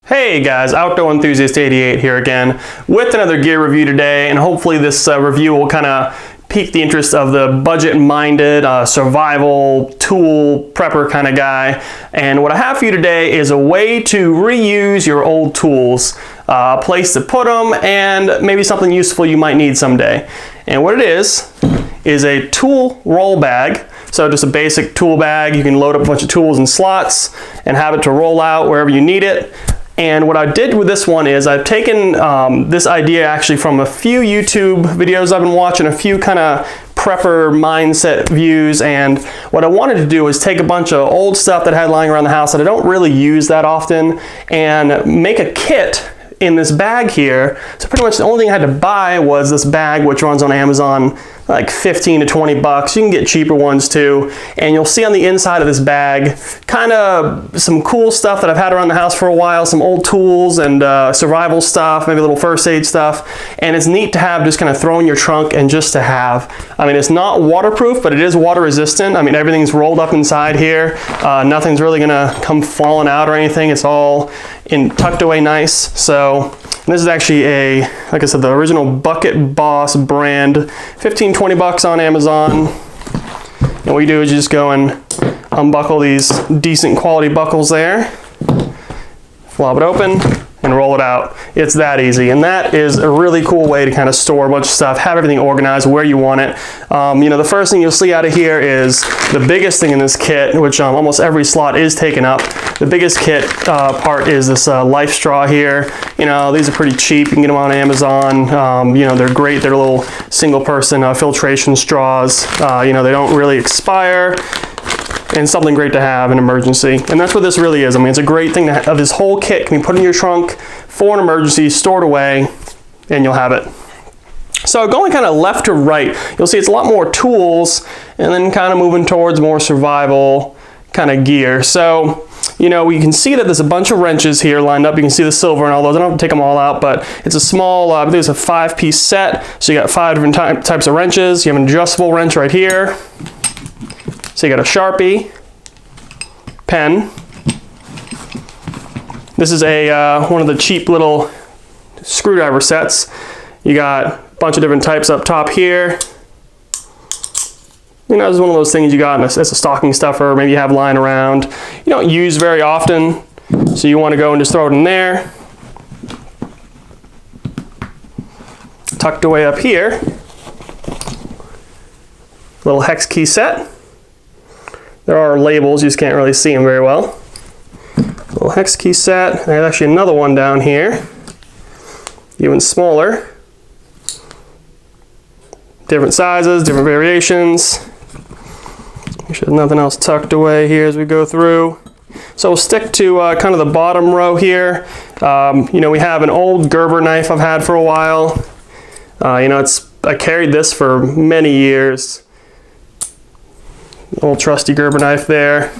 Hey guys, Outdoor Enthusiast 88 here again with another gear review today, and hopefully this review will kind of pique the interest of the budget-minded, survival, tool, prepper kind of guy. And what I have for you today is a way to reuse your old tools, a place to put them, and maybe something useful you might need someday. And what it is a tool roll bag. So just a basic tool bag. You can load up a bunch of tools in slots and have it to roll out wherever you need it. And what I did with this one is I've taken this idea actually from a few YouTube videos I've been watching, a few kind of prepper mindset views, and what I wanted to do was take a bunch of old stuff that I had lying around the house that I don't really use that often and make a kit in this bag here. So pretty much the only thing I had to buy was this bag, which runs on Amazon like 15 to 20 bucks. You can get cheaper ones too. And you'll see on the inside of this bag kind of some cool stuff that I've had around the house for a while, some old tools and survival stuff, maybe a little first aid stuff. And it's neat to have just kind of throw in your trunk and just to have. I mean, it's not waterproof, but it is water resistant. I mean, everything's rolled up inside here. Nothing's really gonna come falling out or anything. It's all tucked away nice. So this is actually like I said, the original Bucket Boss brand, 15-20 bucks on Amazon. And what you do is you just go and unbuckle these decent quality buckles there, flop it open, and roll it out. It's that easy, and that is a really cool way to kind of store a bunch of stuff, have everything organized where you want it. You know, the first thing you'll see out of here is the biggest thing in this kit, which almost every slot is taken up. The biggest kit part is this Life Straw here. You know, these are pretty cheap. You can get them on Amazon. You know, they're great. They're little single-person filtration straws. You know, they don't really expire. And something great to have in emergency. And that's what this really is. I mean, it's a great thing to have. This whole kit can be put in your trunk for an emergency, stored away, and you'll have it. So going kind of left to right, you'll see it's a lot more tools, and then kind of moving towards more survival kind of gear. So, you know, we can see that there's a bunch of wrenches here lined up. You can see the silver and all those. I don't have to take them all out, but it's a small, I think it's a 5-piece set. So you got 5 different types of wrenches. You have an adjustable wrench right here. So you got a Sharpie, pen. This is one of the cheap little screwdriver sets. You got a bunch of different types up top here. You know, this is one of those things you got as a stocking stuffer, maybe you have lying around. You don't use very often, so you want to go and just throw it in there. Tucked away up here, little hex key set. There are labels, you just can't really see them very well. Little hex key set. There's actually another one down here, even smaller. Different sizes, different variations. Make sure there's nothing else tucked away here as we go through. So we'll stick to kind of the bottom row here. You know, we have an old Gerber knife I've had for a while. You know, I carried this for many years. Old trusty Gerber knife there.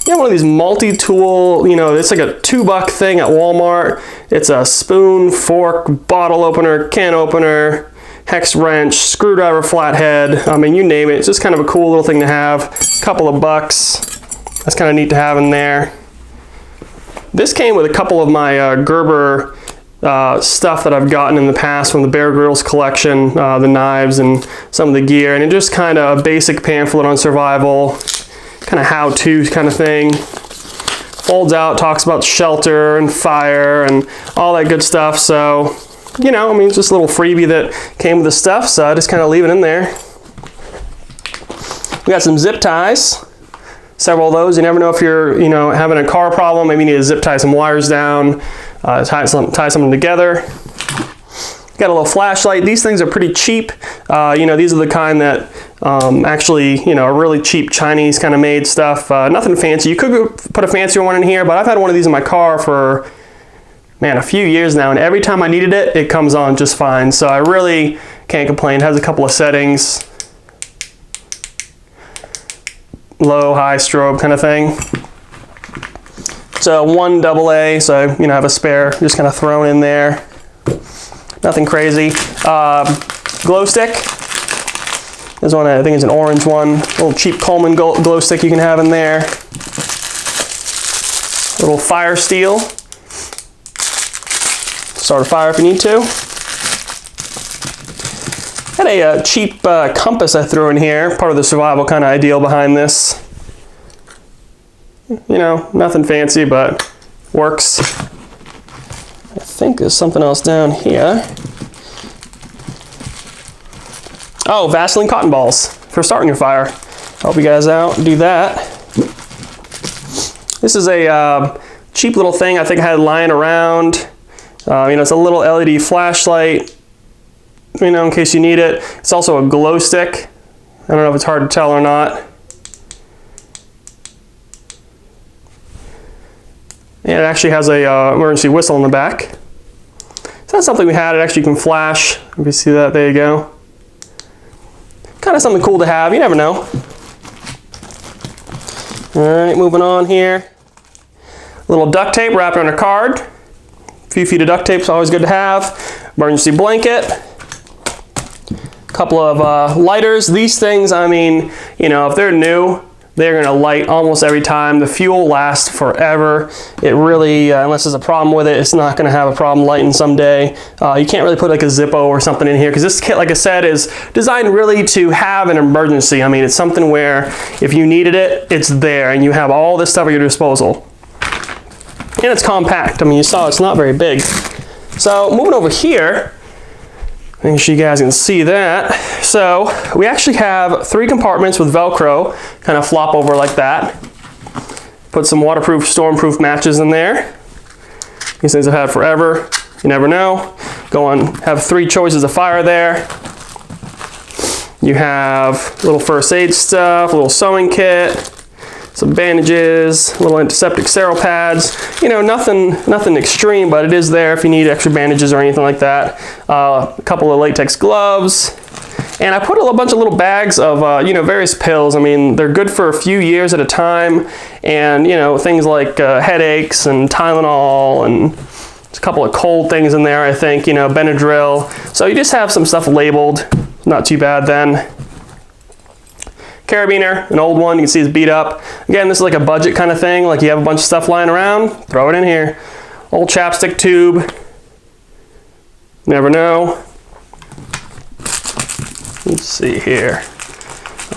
You know, one of these multi-tool, you know, it's like a $2 thing at Walmart. It's a spoon, fork, bottle opener, can opener, hex wrench, screwdriver flathead. I mean, you name it. It's just kind of a cool little thing to have. A couple of bucks. That's kind of neat to have in there. This came with a couple of my Gerber stuff that I've gotten in the past from the Bear Grylls collection, the knives and some of the gear, and it just kind of a basic pamphlet on survival, kind of how-to kind of thing. Folds out, talks about shelter and fire and all that good stuff. So, you know, I mean, it's just a little freebie that came with the stuff, so I just kind of leave it in there. We got some zip ties. Several of those. You never know if you're, you know, having a car problem, maybe you need to zip tie some wires down, tie something together. Got a little flashlight. These things are pretty cheap. You know, these are the kind that actually, you know, are really cheap Chinese kind of made stuff. Nothing fancy. You could put a fancier one in here, but I've had one of these in my car for, man, a few years now, and every time I needed it, it comes on just fine. So I really can't complain. It has a couple of settings. Low, high strobe kind of thing. So one AA, so you know, have a spare just kind of thrown in there. Nothing crazy. Glow stick. There's one, I think it's an orange one. A little cheap Coleman glow stick you can have in there. Little fire steel. Start a fire if you need to. Had a cheap compass I threw in here, part of the survival kind of ideal behind this. You know, nothing fancy, but works. I think there's something else down here. Oh, Vaseline cotton balls for starting your fire. Help you guys out, do that. This is a cheap little thing I think I had lying around. You know, it's a little LED flashlight, you know, in case you need it. It's also a glow stick. I don't know if it's hard to tell or not. And it actually has a emergency whistle in the back. So that's something we had. It actually can flash. If you see that, there you go. Kind of something cool to have. You never know. All right, moving on here. A little duct tape wrapped on a card. A few feet of duct tape is always good to have. Emergency blanket. A couple of lighters. These things, I mean, you know, if they're new, they're going to light almost every time. The fuel lasts forever. It really, unless there's a problem with it, it's not going to have a problem lighting someday. You can't really put like a Zippo or something in here because this kit, like I said, is designed really to have an emergency. I mean, it's something where if you needed it, it's there and you have all this stuff at your disposal. And it's compact. I mean, you saw it's not very big. So moving over here, make sure you guys can see that. So we actually have 3 compartments with Velcro, kind of flop over like that. Put some waterproof, stormproof matches in there. These things I've had forever. You never know. Go on, have 3 choices of fire there. You have little first aid stuff, a little sewing kit, some bandages, little antiseptic sterile pads. You know, nothing extreme, but it is there if you need extra bandages or anything like that. A couple of latex gloves. And I put a bunch of little bags of, you know, various pills. I mean, they're good for a few years at a time. And, you know, things like headaches and Tylenol and a couple of cold things in there, I think, you know, Benadryl. So you just have some stuff labeled. Not too bad then. Carabiner, an old one, you can see it's beat up. Again, this is like a budget kind of thing, like you have a bunch of stuff lying around, throw it in here. Old chapstick tube, never know. Let's see here.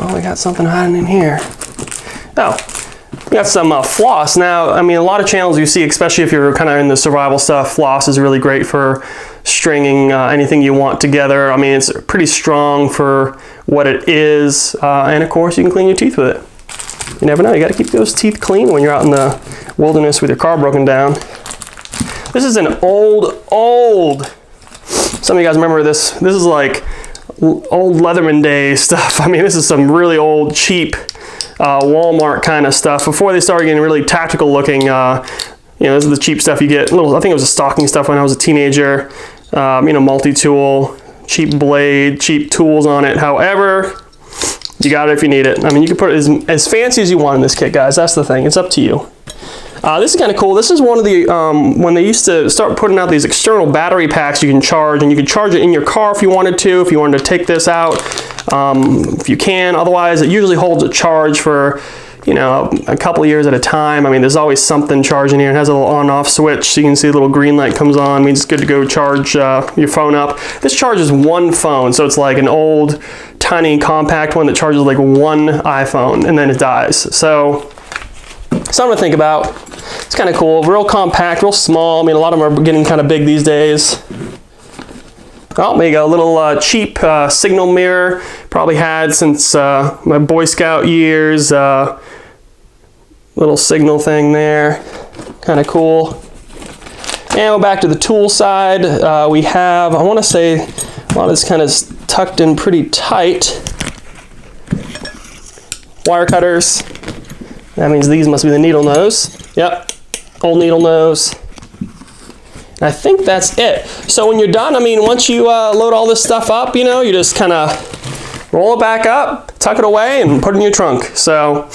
Oh, we got something hiding in here. Oh, we got some floss. Now, I mean, a lot of channels you see, especially if you're kind of in the survival stuff, floss is really great for stringing anything you want together. I mean, it's pretty strong for what it is, and of course you can clean your teeth with it. You never know, you got to keep those teeth clean when you're out in the wilderness with your car broken down. This is an old, some of you guys remember this. This is like old Leatherman day stuff. I mean, this is some really old, cheap Walmart kind of stuff. Before they started getting really tactical looking, you know, this is the cheap stuff you get. I think it was a stocking stuff when I was a teenager. You know, multi-tool, cheap blade, cheap tools on it. However, you got it if you need it. I mean, you can put it as fancy as you want in this kit, guys. That's the thing. It's up to you. This is kind of cool. This is one of the, when they used to start putting out these external battery packs you can charge, and you can charge it in your car if you wanted to take this out, if you can. Otherwise, it usually holds a charge for, you know, a couple of years at a time. I mean, there's always something charging here. It has a little on-off switch, so you can see a little green light comes on. It means it's good to go charge your phone up. This charges one phone, so it's like an old, tiny, compact one that charges like one iPhone, and then it dies. So, something to think about. It's kind of cool. Real compact, real small. I mean, a lot of them are getting kind of big these days. Oh, there you go. A little cheap signal mirror. Probably had since my Boy Scout years. Little signal thing there. Kind of cool. And we're back to the tool side. We have, I want to say, a lot of this kind of tucked in pretty tight. Wire cutters. That means these must be the needle nose. Yep, old needle nose. And I think that's it. So when you're done, I mean, once you load all this stuff up, you know, you just kind of roll it back up, tuck it away, and put it in your trunk. So,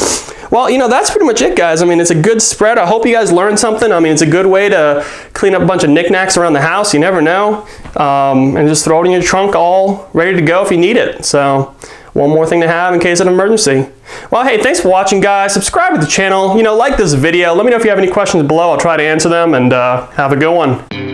well, you know, that's pretty much it, guys. I mean, it's a good spread. I hope you guys learned something. I mean, it's a good way to clean up a bunch of knickknacks around the house. You never know. And just throw it in your trunk all ready to go if you need it. So, one more thing to have in case of an emergency. Well, hey, thanks for watching, guys. Subscribe to the channel. Like this video. Let me know if you have any questions below. I'll try to answer them, and have a good one.